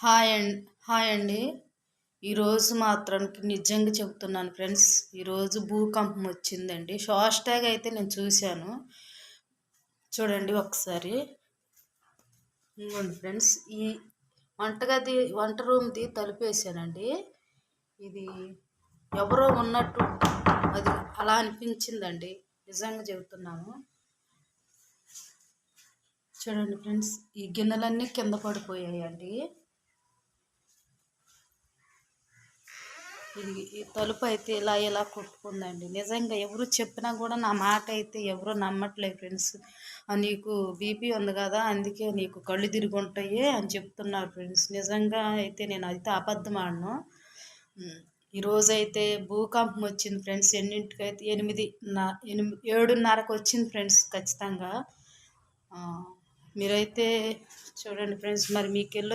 Hi and hi అండి. ఈరోజు మాత్రానికి నిజంగా చెప్తున్నాను ఫ్రెండ్స్. ఈరోజు భూకంపం వచ్చిందండి. ఫాస్టాగ్ అయితే నేను చూశాను. చూడండి ఒకసారి. ఇంకోండి ఫ్రెండ్స్, ఈ వంట రూమ్ది తలుపేసానండి. ఇది ఎవరో ఉన్నట్టు అది అలా అనిపించిందండి. నిజంగా చెబుతున్నాను. చూడండి ఫ్రెండ్స్, ఈ గిన్నెలన్నీ కింద పడిపోయాయండి. ఈ తలుపు అయితే ఇలా కొట్టుకుందండి. నిజంగా ఎవరు చెప్పినా కూడా నా మాట అయితే ఎవరు నమ్మట్లేదు ఫ్రెండ్స్. నీకు బీపీ ఉంది కదా, అందుకే నీకు కళ్ళు తిరిగి ఉంటాయి అని చెప్తున్నారు ఫ్రెండ్స్. నిజంగా అయితే నేను అయితే అబద్ధం ఆడను. ఈరోజైతే భూకంపం వచ్చింది ఫ్రెండ్స్. ఎన్నింటికైతే 7:30కి వచ్చింది ఫ్రెండ్స్ ఖచ్చితంగా. మీరైతే చూడండి ఫ్రెండ్స్, మరి మీకు